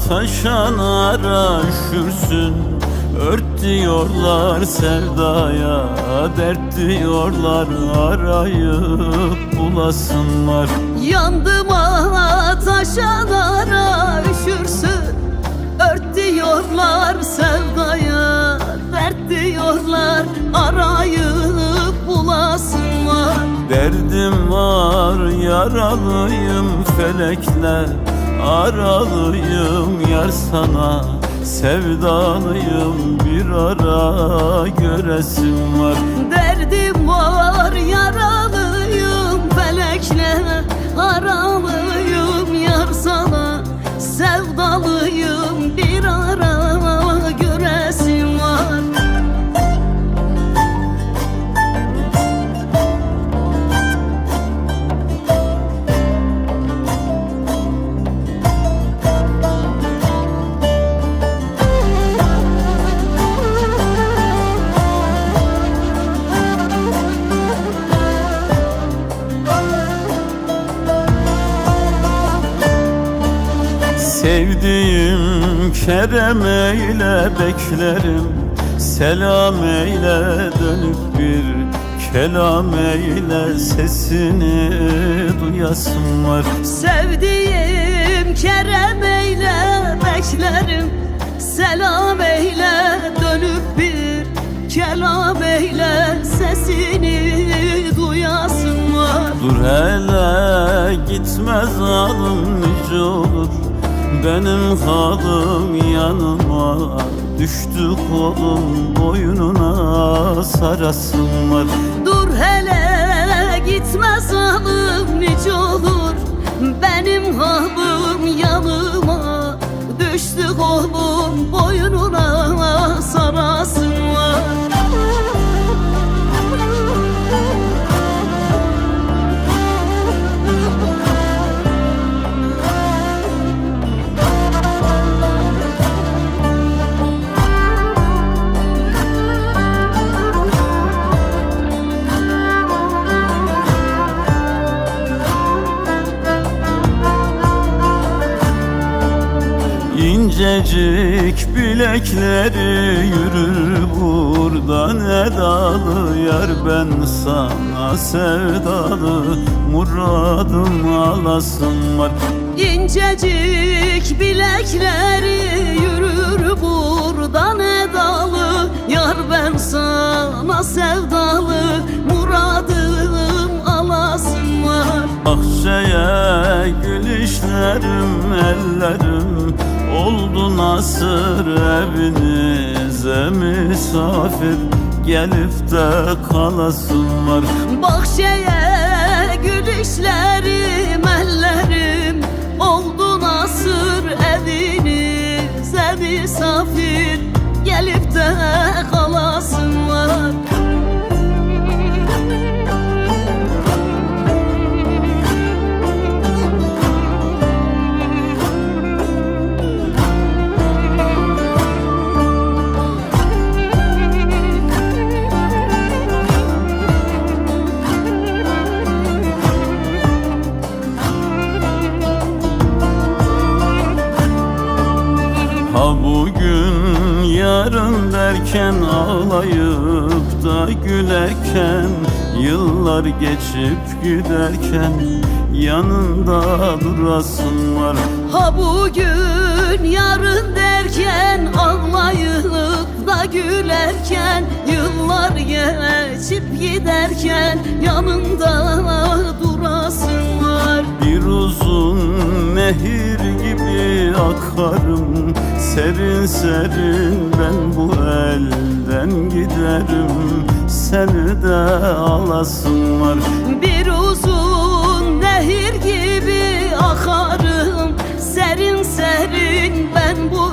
taşanara üşürsün. Ört diyorlar sevdaya, dert diyorlar arayıp bulasın var. Yandıma taşanara üşürsün. Ört diyorlar sevdaya, dert diyorlar arayıp bulasın var. Derdim var, yaralıyım felekle, aralıyım yar sana, sevdalıyım bir ara göresim var. Derdim var, yaralıyım felekle, aralıyım yar sana, sevdalıyım bir ara göresim var. Sevdiğim Kerem eyle beklerim, selam eyle dönüp bir kelam eyle, sesini duyasım var. Sevdiğim Kerem eyle beklerim, selam eyle dönüp bir kelam eyle, sesini duyasın var. Dur hele gitme zalim nice olur, benim halim yanıma düştü, kolum boynuna sarasım var. Dur hele gitme zalim nice olur, benim halim yanıma düştü, kolum boynuna sarasın var. İncecik bilekleri yürür buradan edalı, yar ben sana sevdalı, muradım alasım var. İncecik bilekleri yürür buradan edalı, yar ben sana sevdalı, muradım alasım var. Bahçeye gülüşlerim, ellerim oldu nasır, evinize misafir gelip de kalasım var. Bahçeye gülüşlerim, ellerim oldu nasır, evinize misafir gelip de kalasın var. Ha bugün yarın derken, ağlayıp da gülerken, yıllar geçip giderken yanında durasın var. Ha bugün yarın derken, ağlayıp da gülerken, yıllar geçip giderken yanında durasın var. Bir uzun nehir gibi akarım, serin serin ben bu elden giderim, seni de alasım var. Bir uzun nehir gibi akarım, serin serin ben bu